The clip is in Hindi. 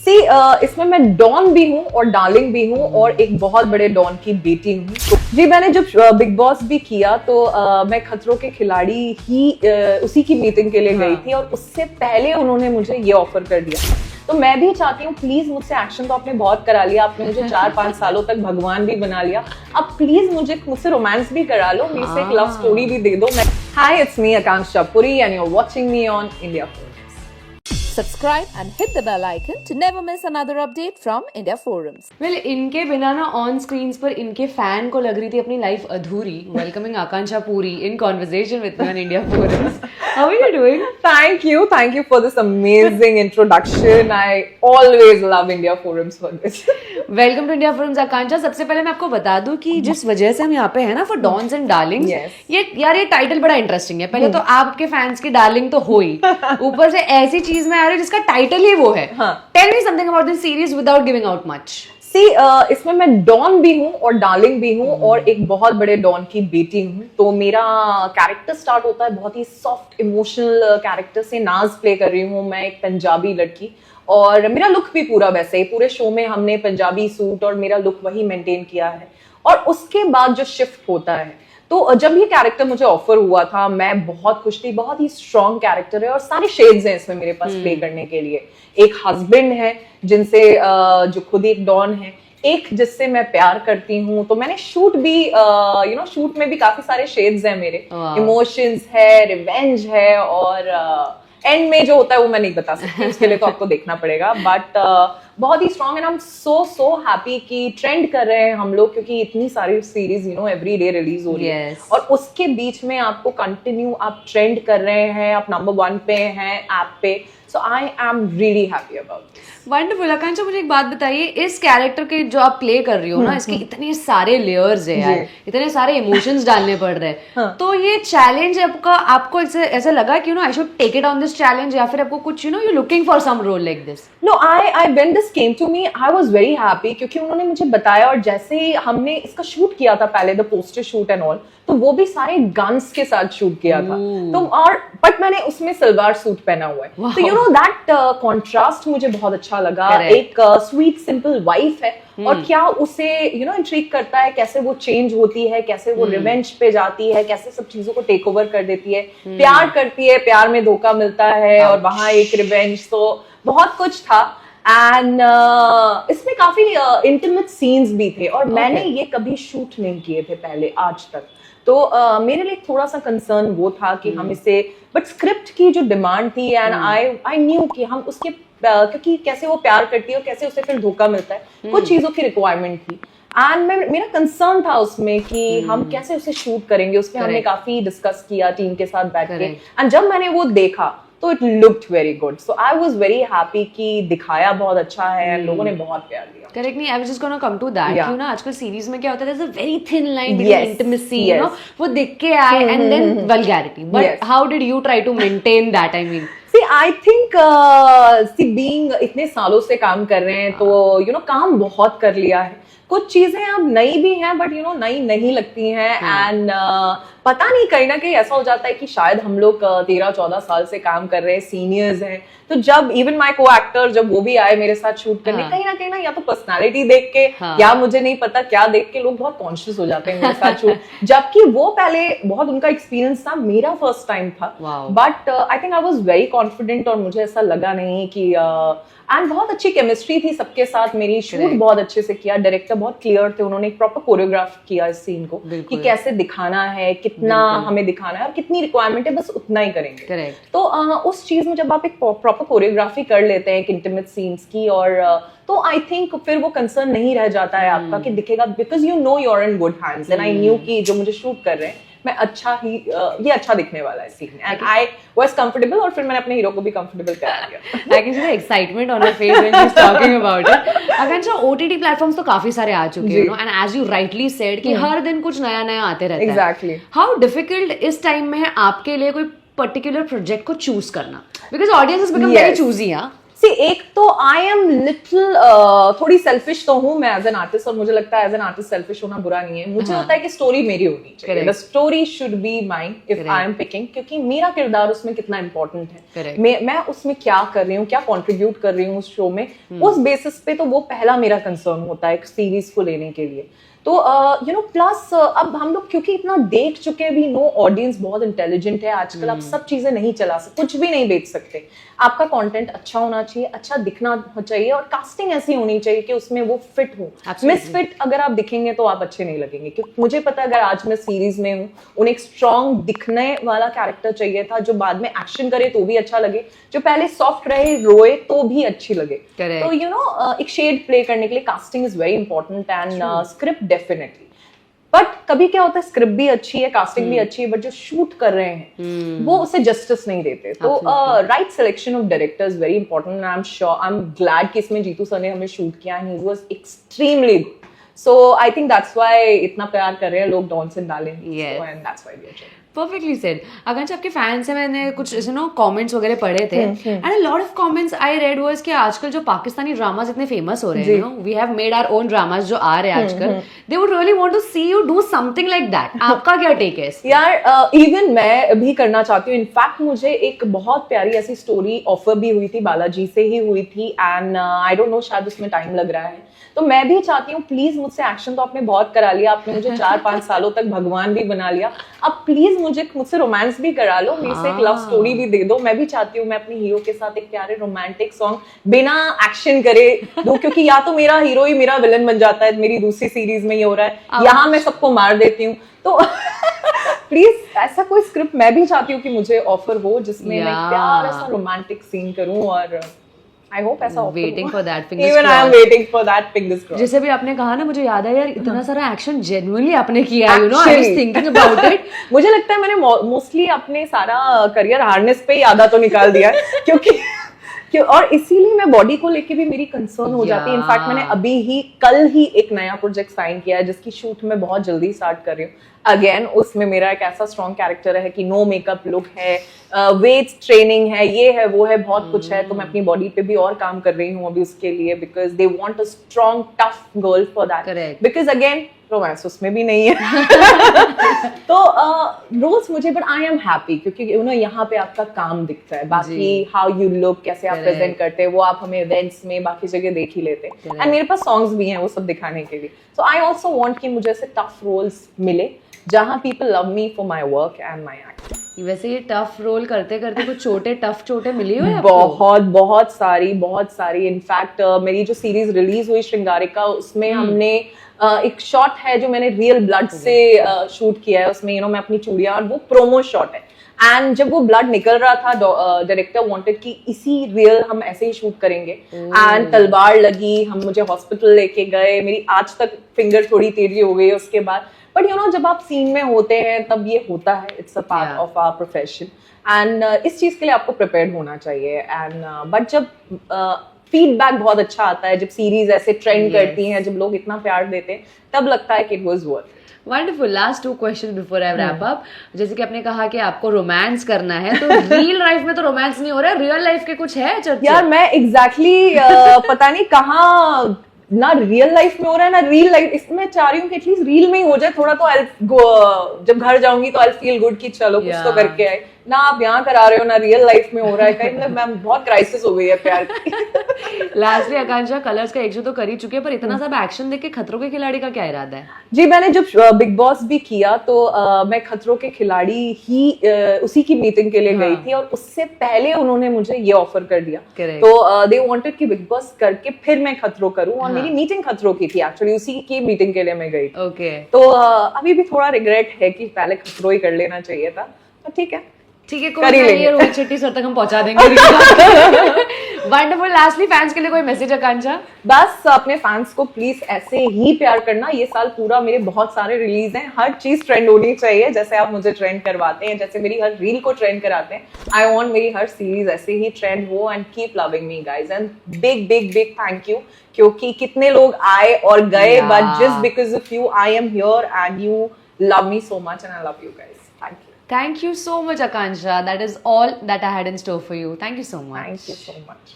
इसमें मैं डॉन भी हूँ और डार्लिंग भी हूँ और एक बहुत बड़े डॉन की बेटी हूँ। जी मैंने जब बिग बॉस भी किया तो मैं खतरों के खिलाड़ी ही उसी की मीटिंग के लिए गई थी और उससे पहले उन्होंने मुझे ये ऑफर कर दिया। तो मैं भी चाहती हूँ प्लीज मुझसे एक्शन तो आपने बहुत करा लिया, आपने मुझे 4-5 सालों तक भगवान भी बना लिया, अब प्लीज मुझसे रोमांस भी करा लो, मेरे से एक लव स्टोरी भी दे दो। Hi it's me Akanksha Puri and you are watching me on India Forums. Subscribe and hit the bell icon to never miss another update from India Forums. Well, इनके बिना ना ऑन स्क्रीन्स पर इनके फैन को लग रही थी अपनी लाइफ अधूरी। Welcoming Akanksha Puri in conversation with me on India forums. How are you doing? Thank you for this amazing introduction. I always love India Forums for this. Welcome to India forums Akanksha. सबसे पहले मैं आपको बता दूं कि जिस वजह से हम यहाँ पे हैं ना फॉर डॉन्स एंड डार्लिंग्स, ये टाइटल बड़ा इंटरेस्टिंग है। पहले तो आपके फैंस की डार्लिंग तो हो ही, ऊपर से ऐसी चीज में आ रही है जिसका टाइटल ही वो है। Tell me something about this series without giving out much. इसमें मैं डॉन भी हूँ और डार्लिंग भी हूँ और एक बहुत बड़े डॉन की बेटी हूँ। तो मेरा कैरेक्टर स्टार्ट होता है बहुत ही सॉफ्ट इमोशनल कैरेक्टर से। नाज प्ले कर रही हूँ मैं, एक पंजाबी लड़की, और मेरा लुक भी पूरा वैसे ही, पूरे शो में हमने पंजाबी सूट और मेरा लुक वही मेंटेन किया है। और उसके बाद जो शिफ्ट होता है, तो जब ये कैरेक्टर मुझे ऑफर हुआ था मैं बहुत खुश थी। बहुत ही स्ट्रॉन्ग कैरेक्टर है और सारे शेड्स हैं इसमें मेरे पास प्ले करने के लिए। एक हस्बैंड है जिनसे जो खुद एक डॉन है, एक जिससे मैं प्यार करती हूँ। तो मैंने शूट भी शूट में भी काफी सारे शेड्स हैं मेरे, इमोशंस है, रिवेंज है, और एंड में जो होता है वो मैं नहीं बता सकती, उसके लिए तो आपको देखना पड़ेगा। बट बहुत ही strong and I am so happy कि ट्रेंड कर रहे हैं हम लोग, क्योंकि इतनी सारी सीरीज एवरी डे रिलीज हो रही है और उसके बीच में आपको कंटिन्यू आप ट्रेंड कर रहे हैं, आप नंबर 1 पे हैं ऐप पे। So I am really happy about this. Wonderful. Akanksha मुझे एक बात बताइए, इस कैरेक्टर के जो आप प्ले कर रही हो ना, इसके इतने सारे लेयर्स है यार, इतने सारे इमोशंस डालने पड़ रहे हैं। तो ये चैलेंज आपको ऐसा लगा कि I should take it on this challenge, या फिर आपको कुछ you looking for some role like this? No, I when this came to me I was very happy, क्योंकि उन्होंने मुझे बताया और जैसे ही हमने इसका शूट किया था पहले, the poster shoot and all, तो वो भी सारे गन्स के साथ शूट किया था। तो और बट मैंने उसमें सलवार सूट पहना हुआ है। तो दैट कॉन्ट्रास्ट मुझे बहुत अच्छा लगा। एक स्वीट सिंपल वाइफ है और क्या उसे इंट्रिग करता है, कैसे वो चेंज होती है, कैसे वो रिवेंज पे जाती है, कैसे सब चीजों को टेक ओवर कर देती है, प्यार करती है, प्यार में धोखा मिलता है और वहां एक रिवेंज। तो बहुत कुछ था एंड इसमें काफी इंटीमेट सीन्स भी थे और मैंने ये कभी शूट नहीं किए थे पहले आज तक। तो मेरे लिए थोड़ा सा कंसर्न वो था कि हम इसे, बट स्क्रिप्ट की जो डिमांड थी एंड आई न्यू कि हम उसके क्योंकि कैसे वो प्यार करती है और कैसे उसे फिर धोखा मिलता है, कुछ चीजों की रिक्वायरमेंट थी एंड मेरा कंसर्न था उसमें कि हम कैसे उसे शूट करेंगे। उसमें हमने काफी डिस्कस किया टीम के साथ बैठ के, एंड जब मैंने वो देखा तो it looked very good. So I was very happy कि दिखाया बहुत अच्छा है, लोगों ने बहुत प्यार दिया। करेक्ट। नहीं, I was just gonna come to that. You know आजकल सीरीज में क्या होता है, there is a very thin line between intimacy, वो दिख के आए and then vulgarity, but how did you try to maintain that? I mean I think being इतने सालों से काम कर रहे हैं तो काम बहुत कर लिया है। कुछ चीजें अब नई भी हैं बट नई नहीं लगती हैं एंड पता नहीं, कहीं ना कहीं ऐसा हो जाता है कि शायद हम लोग 13-14 साल से काम कर रहे हैं, सीनियर्स हैं, तो जब इवन माय को एक्टर जब वो भी आए मेरे साथ शूट करने, कहीं ना या तो पर्सनालिटी देख के या मुझे नहीं पता क्या देख के लोग बहुत कॉन्शियस हो जाते हैं मेरे साथ शूट, जबकि वो पहले बहुत उनका एक्सपीरियंस था, मेरा फर्स्ट टाइम था। But I think I was very confident और मुझे ऐसा लगा नहीं कि एंड बहुत अच्छी केमिस्ट्री थी सबके साथ मेरी। शूट बहुत अच्छे से किया, डायरेक्टर बहुत क्लियर थे, उन्होंने एक प्रॉपर कोरियोग्राफ किया इस सीन को कि कैसे दिखाना है, कितना हमें दिखाना है और कितनी रिक्वायरमेंट है, बस उतना ही करेंगे। तो उस चीज में जब आप एक प्रॉपर कोरियोग्राफी कर लेते हैं इंटीमेट सीन्स की, और तो आई थिंक फिर वो कंसर्न नहीं रह जाता है आपका कि दिखेगा, because you are in good hands and I knew कि जो मुझे शूट कर रहे हैं मैं ये अच्छा दिखने वाला है scene, and I was comfortable और फिर मैंने अपने हीरो को भी कंफर्टेबल करा दिया। I can see the excitement on your face when she is talking about it. Akanksha, OTT platforms तो काफी सारे आ चुके हैं and as you rightly said कि हर दिन कुछ नया नया आते रहता है। एग्जैक्टली। हाउ डिफिकल्ट इस टाइम में है आपके लिए कोई पर्टिकुलर प्रोजेक्ट को चूज करना, because audience has become very choosy. See एक तो आई एम लिटिल थोड़ी सेल्फिश तो हूँ मैं एज एन आर्टिस्ट, और मुझे लगता है एज एन आर्टिस्ट सेल्फिश होना बुरा नहीं है. मुझे होता है कि स्टोरी मेरी होनी चाहिए, the story should be mine if I am picking, क्योंकि मेरा किरदार उसमें कितना इंपॉर्टेंट है, मैं उसमें क्या कर रही हूँ, क्या कॉन्ट्रीब्यूट कर रही हूँ उस शो में, उस बेसिस पे तो वो पहला मेरा कंसर्न होता है एक सीरीज को लेने के लिए. तो यू नो प्लस अब हम लोग क्योंकि इतना देख चुके भी, नो ऑडियंस बहुत इंटेलिजेंट है आजकल, आप सब चीजें नहीं चला सकते, कुछ भी नहीं बेच सकते. आपका कंटेंट अच्छा होना चाहिए, अच्छा दिखना चाहिए, और कास्टिंग ऐसी होनी चाहिए कि उसमें वो फिट हो. मिसफिट अगर आप दिखेंगे तो आप अच्छे नहीं लगेंगे. क्योंकि मुझे पता है अगर आज मैं सीरीज में हूँ, उन्हें एक स्ट्रॉन्ग दिखने वाला कैरेक्टर चाहिए था जो बाद में एक्शन करे तो भी अच्छा लगे, जो पहले सॉफ्ट रहे रोए तो भी अच्छी लगे. तो यू नो एक शेड प्ले करने के लिए casting is very important and script definitely. But कभी क्या होता है, स्क्रिप्ट भी अच्छी है, कास्टिंग भी अच्छी है, बट जो शूट कर रहे हैं वो उसे जस्टिस नहीं देते. तो right selection of director is very important. I am sure, I am glad कि इसमें जीतू सर ने हमें शूट किया and he was extremely good. So I think that's why इतना प्यार कर रहे हैं लोग डॉन से डालें, and that's why we are. Perfectly said. आकांक्षा, आपके फैंस हैं, मैंने कुछ ऐसे नो कमेंट्स वगैरह पढ़े थे, and a lot of comments I read was कि आजकल जो पाकिस्तानी ड्रामास इतने फेमस हो रहे हैं, you know we have made our own dramas जो आ रहे हैं आजकल, they would really want to see you do something like that. आपका क्या टेक है? यार इवन मैं भी करना चाहती हूँ. इनफैक्ट मुझे एक बहुत प्यारी ऐसी स्टोरी ऑफर भी हुई थी, बालाजी से ही हुई थी, एंड आई डोंट नो शायद उसमें टाइम लग रहा है. तो मैं भी चाहती हूँ प्लीज, मुझसे एक्शन तो आपने बहुत करा लिया, आपने मुझे 4-5 सालों तक भगवान भी बना लिया, अब प्लीज मुझसे रोमांस भी करा लो, मेरे से एक लव स्टोरी भी दे दो. मैं भी चाहती हूँ मैं अपने हीरो के साथ एक प्यारे रोमांटिक सॉन्ग बिना एक्शन करे दो, क्योंकि या तो मेरा हीरो ही मेरा विलन बन जाता है, मेरी दूसरी सीरीज में ये हो रहा है, यहाँ मैं सबको मार देती हूँ. तो प्लीज ऐसा कोई स्क्रिप्ट मैं भी चाहती हूँ कि मुझे ऑफर हो जिसमें मैं प्यारा सा रोमांटिक सीन करूँ, और I hope ऐसा हो. Waiting for that, fingers Even I am waiting for that, fingers crossed. जैसे भी आपने कहा ना, मुझे याद है यार, इतना सारा एक्शन जेन्युइनली आपने किया है, you know, I was thinking about it. मुझे लगता है मैंने मोस्टली अपने सारा करियर हार्नेस पे ही आधा तो निकाल दिया है, क्योंकि और इसीलिए मैं बॉडी को लेके भी मेरी कंसर्न हो जाती है. इनफैक्ट मैंने अभी ही कल ही एक नया प्रोजेक्ट साइन किया है जिसकी शूट मैं बहुत जल्दी स्टार्ट कर रही हूँ. अगेन उसमें मेरा एक ऐसा स्ट्रॉन्ग कैरेक्टर है कि नो मेकअप लुक है, वेट ट्रेनिंग है, ये है वो है, बहुत कुछ है. तो मैं अपनी बॉडी पे भी और काम कर रही हूँ अभी उसके लिए, because they want a strong tough girl for that. Because again romance उसमें भी नहीं है. तो रोल्स मुझे, बट आई एम हैप्पी क्योंकि यू नो यहाँ पे आपका काम दिखता है. बाकी हाउ यू लुक, कैसे आप प्रेजेंट करते हैं, वो आप हमें इवेंट्स में बाकी जगह देख ही लेते हैं. एंड मेरे पास सॉन्ग्स भी हैं वो सब दिखाने के लिए. सो आई ऑल्सो वांट कि मुझे ऐसे टफ रोल्स मिले जहाँ people love me for my work and my acting. वैसे ये टफ रोल करते करते कुछ टफ चोटें मिली हुई आपको? बहुत सारी. इनफैक्ट मेरी जो सीरीज रिलीज हुई श्रृंगारिका, उसमें हमने एक शॉट है जो मैंने रियल ब्लड से शूट किया है. उसमें यू नो मैं अपनी चूड़ियां, और वो प्रोमो शॉट है, एंड जब वो ब्लड निकल रहा था डायरेक्टर वांटेड कि इसी रियल हम ऐसे ही शूट करेंगे, एंड तलवार लगी, हम मुझे हॉस्पिटल लेके गए, मेरी आज तक फिंगर थोड़ी तेजी हो गई उसके बाद. बट यू नो जब आप सीन में होते हैं तब ये होता है, it's a part of our profession, and इस चीज के लिए आपको प्रिपेयर्ड होना चाहिए. एंड बट जब फीडबैक बहुत अच्छा आता है, जब सीरीज ऐसे ट्रेंड करती हैं, जब लोग इतना प्यार देते हैं, तब लगता है कि it was worth. Wonderful. Last 2 question before I wrap up. जैसे कि आपने कहा कि आपको रोमांस करना है, तो रियल लाइफ में तो रोमांस नहीं हो रहा है, रियल लाइफ के कुछ है चर्चा? यार मैं एग्जैक्टली पता नहीं कहाँ, ना रियल लाइफ में हो रहा है ना रील लाइफ. इसमें चाह रही हूँ कि एटलीस्ट रील में ही हो जाए थोड़ा, तो जब घर जाऊंगी तो आई फील गुड कि चलो कुछ तो करके आए. ना आप यहाँ करा रहे हो, ना रियल लाइफ में हो रहा है. कहीं मैम बहुत क्राइसिस हो गई है प्यार की. लास्टली आकांक्षा, कलर्स का 100 तो कर ही चुके हैं, पर इतना सब एक्शन देख के खतरों के खिलाड़ी का क्या इरादा है? जी मैंने जब बिग बॉस भी किया तो मैं खतरों के खिलाड़ी ही उसी की मीटिंग के लिए गई थी, और उससे पहले उन्होंने मुझे ये ऑफर कर दिया. तो दे वांटेड कि बिग बॉस करके फिर मैं खतरों करूं, और मेरी मीटिंग खतरों की थी एक्चुअली, उसी की मीटिंग के लिए मैं गई. तो अभी भी थोड़ा रिग्रेट है कि पहले खतरों ही कर लेना चाहिए था. तो ठीक है, कोई नहीं, रोहित शेट्टी सर तक हम पहुंचा देंगे. वंडरफुल. लास्टली फैंस के लिए कोई मैसेज आकांक्षा? बस अपने फैंस को प्लीज ऐसे ही प्यार करना. ये साल पूरा मेरे बहुत सारे रिलीज हैं, हर चीज ट्रेंड होनी चाहिए जैसे आप मुझे ट्रेंड करवाते हैं, जैसे मेरी हर रील को ट्रेंड कराते हैं. आई वांट मेरी हर सीरीज ऐसे ही ट्रेंड हो, and keep loving me guys. And big big big thank you, क्योंकि कितने लोग आए और गए, but just because of you I am here, and you love me so much, and I love you guys. Thank you so much, Akansha. That is all that I had in store for you. Thank you so much. Thank you so much.